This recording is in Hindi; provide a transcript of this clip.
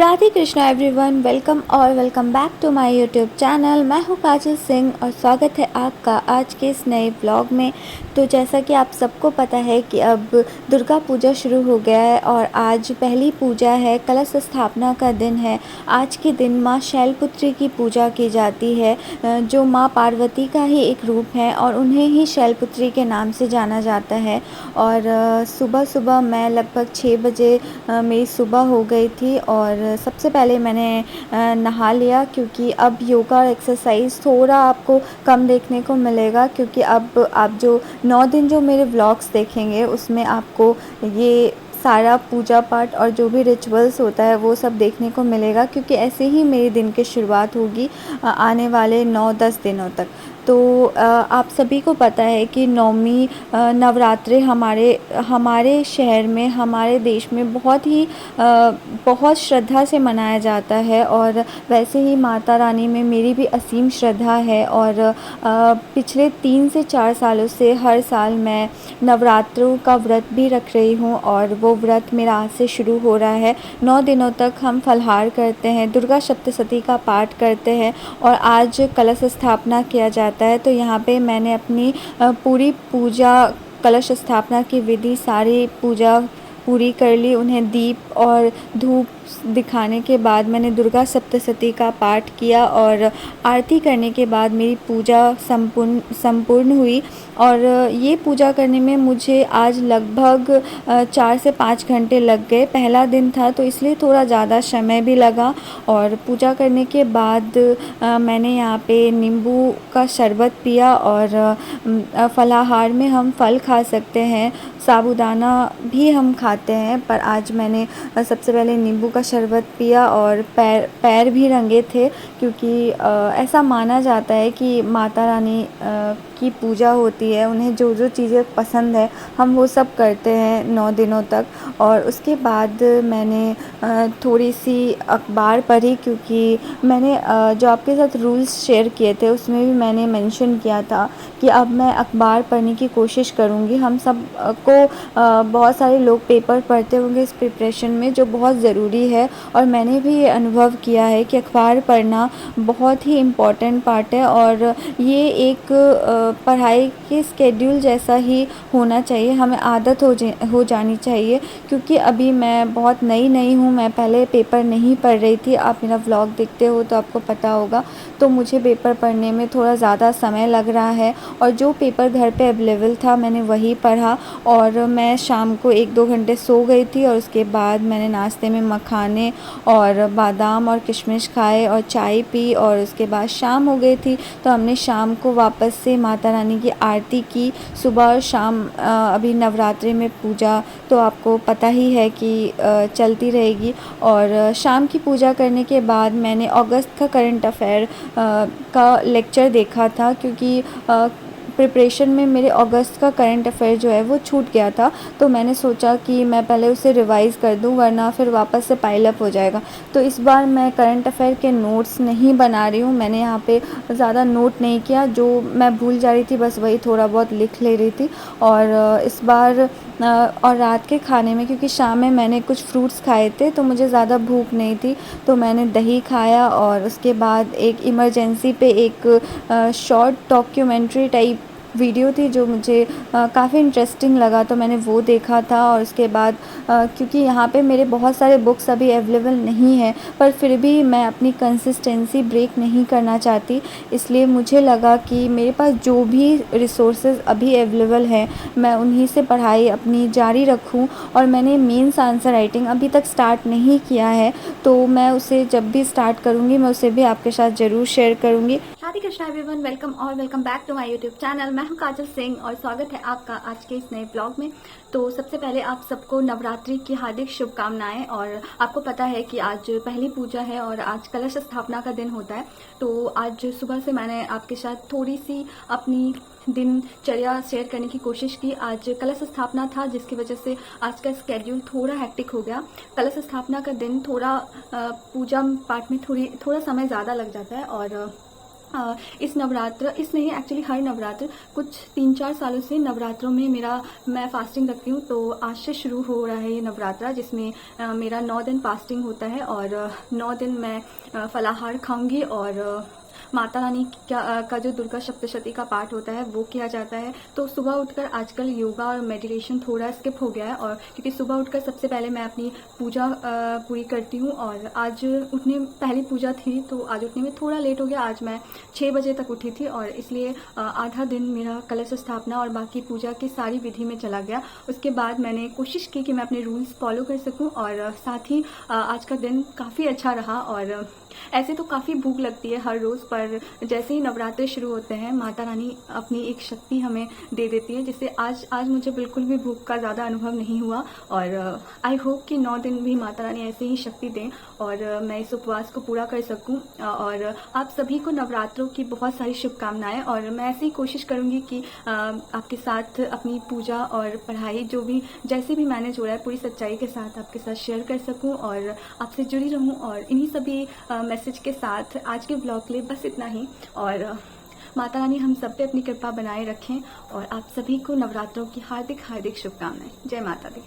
Radhe Krishna everyone, welcome back to my YouTube channel. मैं हूँ काजल सिंह और स्वागत है आपका आज के इस नए व्लॉग में। तो जैसा कि आप सबको पता है कि अब दुर्गा पूजा शुरू हो गया है और आज पहली पूजा है, कलश स्थापना का दिन है। आज के दिन माँ शैलपुत्री की पूजा की जाती है, जो माँ पार्वती का ही एक रूप है और उन्हें ही शैलपुत्री के नाम से जाना जाता है। और सुबह सुबह मैं लगभग 6 बजे मेरी सुबह हो गई थी और सबसे पहले मैंने नहा लिया, क्योंकि अब योगा एक्सरसाइज थोड़ा आपको कम देखने को मिलेगा, क्योंकि अब आप जो 9 दिन जो मेरे व्लॉग्स देखेंगे उसमें आपको ये सारा पूजा पाठ और जो भी रिचुअल्स होता है वो सब देखने को मिलेगा, क्योंकि ऐसे ही मेरे दिन की शुरुआत होगी आने वाले 9-10 दिनों तक। तो आप सभी को पता है कि नवमी नवरात्रे हमारे शहर में, हमारे देश में बहुत श्रद्धा से मनाया जाता है और वैसे ही माता रानी में मेरी भी असीम श्रद्धा है। और पिछले 3 से 4 सालों से हर साल मैं नवरात्रों का व्रत भी रख रही हूँ और वो व्रत मेरा आज से शुरू हो रहा है। 9 दिनों तक हम फलाहार करते हैं, दुर्गा सप्तशती का पाठ करते हैं और आज कलश स्थापना किया जाता है। तो यहाँ पे मैंने अपनी पूरी पूजा, कलश स्थापना की विधि, सारी पूजा पूरी कर ली। उन्हें दीप और धूप दिखाने के बाद मैंने दुर्गा सप्तशती का पाठ किया और आरती करने के बाद मेरी पूजा संपूर्ण हुई। और ये पूजा करने में मुझे आज लगभग 4 से 5 घंटे लग गए। पहला दिन था तो इसलिए थोड़ा ज़्यादा समय भी लगा। और पूजा करने के बाद मैंने यहाँ पे नींबू का शरबत पिया और फलाहार में हम फल खा सकते हैं, साबूदाना भी हम खाते हैं, पर आज मैंने सबसे पहले नींबू का शरबत पिया और पैर भी रंगे थे, क्योंकि ऐसा माना जाता है कि माता रानी की पूजा होती है, उन्हें जो जो चीज़ें पसंद है हम वो सब करते हैं 9 दिनों तक। और उसके बाद मैंने थोड़ी सी अखबार पढ़ी, क्योंकि मैंने जो आपके साथ रूल्स शेयर किए थे उसमें भी मैंने मेंशन किया था कि अब मैं अखबार पढ़ने की कोशिश करूँगी। हम सब को बहुत सारे लोग पेपर पढ़ते होंगे इस प्रिपरेशन में, जो बहुत ज़रूरी है। और मैंने भी ये अनुभव किया है कि अखबार पढ़ना बहुत ही इम्पॉर्टेंट पार्ट है और ये एक पढ़ाई के स्केड्यूल जैसा ही होना चाहिए, हमें आदत हो जानी चाहिए। क्योंकि अभी मैं बहुत नई हूँ, मैं पहले पेपर नहीं पढ़ रही थी। आप मेरा व्लॉग देखते हो तो आपको पता होगा। तो मुझे पेपर पढ़ने में थोड़ा ज़्यादा समय लग रहा है और जो पेपर घर पे अवेलेबल था मैंने वही पढ़ा। और मैं शाम को 1-2 घंटे सो गई थी और उसके बाद मैंने नाश्ते में मखाने और बादाम और किशमिश खाए और चाय पी और उसके बाद शाम हो गई थी। तो हमने शाम को वापस से माता रानी की आरती की। सुबह और शाम अभी नवरात्रि में पूजा तो आपको पता ही है कि चलती रहेगी। और शाम की पूजा करने के बाद मैंने अगस्त का करंट अफेयर का लेक्चर देखा था, क्योंकि प्रिपरेशन में मेरे अगस्त का करंट अफेयर जो है वो छूट गया था। तो मैंने सोचा कि मैं पहले उसे रिवाइज़ कर दूं, वरना फिर वापस से पाइल अप हो जाएगा। तो इस बार मैं करंट अफेयर के नोट्स नहीं बना रही हूँ, मैंने यहाँ पे ज़्यादा नोट नहीं किया, जो मैं भूल जा रही थी बस वही थोड़ा बहुत लिख ले रही थी। और इस बार और रात के खाने में, क्योंकि शाम में मैंने कुछ फ्रूट्स खाए थे तो मुझे ज़्यादा भूख नहीं थी, तो मैंने दही खाया। और उसके बाद एक इमरजेंसी पे एक शॉर्ट डॉक्यूमेंट्री टाइप वीडियो थी जो मुझे काफ़ी इंटरेस्टिंग लगा, तो मैंने वो देखा था। और उसके बाद क्योंकि यहाँ पे मेरे बहुत सारे बुक्स अभी अवेलेबल नहीं है, पर फिर भी मैं अपनी कंसिस्टेंसी ब्रेक नहीं करना चाहती, इसलिए मुझे लगा कि मेरे पास जो भी रिसोर्सेज अभी अवेलेबल है मैं उन्हीं से पढ़ाई अपनी जारी रखूँ। और मैंने मेंस आंसर राइटिंग अभी तक स्टार्ट नहीं किया है, तो मैं उसे जब भी स्टार्ट करूँगी मैं उसे भी आपके साथ ज़रूर शेयर करूँगी। Radhe Krishna everyone, welcome back to my YouTube channel. मैं हूं काजल सिंह और स्वागत है आपका आज के इस नए ब्लॉग में। तो सबसे पहले आप सबको नवरात्रि की हार्दिक शुभकामनाएं। और आपको पता है कि आज पहली पूजा है और आज कलश स्थापना का दिन होता है। तो आज सुबह से मैंने आपके साथ थोड़ी सी अपनी दिनचर्या शेयर करने की कोशिश की। आज कलश स्थापना था, जिसकी वजह से आज का स्केड्यूल थोड़ा हेक्टिक हो गया। कलश स्थापना का दिन थोड़ा पूजा पाठ में थोड़ा समय ज़्यादा लग जाता है और इस नवरात्र, इस नहीं एक्चुअली हर नवरात्र कुछ 3-4 सालों से नवरात्रों में मैं फास्टिंग रखती हूँ। तो आज से शुरू हो रहा है ये नवरात्रा, जिसमें मेरा 9 दिन फास्टिंग होता है और 9 दिन मैं फलाहार खाऊंगी और माता रानी का जो दुर्गा सप्तशती का पाठ होता है वो किया जाता है। तो सुबह उठकर आजकल योगा और मेडिटेशन थोड़ा स्किप हो गया है, और क्योंकि सुबह उठकर सबसे पहले मैं अपनी पूजा पूरी करती हूँ, और आज उठने पहली पूजा थी तो आज उठने में थोड़ा लेट हो गया। आज मैं 6 बजे तक उठी थी और इसलिए आधा दिन मेरा कलश स्थापना और बाकी पूजा की सारी विधि में चला गया। उसके बाद मैंने कोशिश की कि मैं अपने रूल्स फॉलो कर सकूं, और साथ ही आज का दिन काफ़ी अच्छा रहा। और ऐसे तो काफ़ी भूख लगती है हर रोज़, पर जैसे ही नवरात्रे शुरू होते हैं माता रानी अपनी एक शक्ति हमें दे देती है, जिससे आज मुझे बिल्कुल भी भूख का ज़्यादा अनुभव नहीं हुआ। और आई होप कि 9 दिन भी माता रानी ऐसे ही शक्ति दें और मैं इस उपवास को पूरा कर सकूं। और आप सभी को नवरात्रों की बहुत सारी शुभकामनाएं, और मैं ऐसे ही कोशिश करूंगी कि आपके साथ अपनी पूजा और पढ़ाई जो भी जैसे भी मैनेज हो रहा है पूरी सच्चाई के साथ आपके साथ शेयर कर सकूं और आपसे जुड़ी रहूं। और इन्हीं सभी मैसेज के साथ आज के ब्लॉग के लिए बस इतना ही, और माता रानी हम सब पे अपनी कृपा बनाए रखें। और आप सभी को नवरात्रों की हार्दिक हार्दिक शुभकामनाएं। जय माता दी।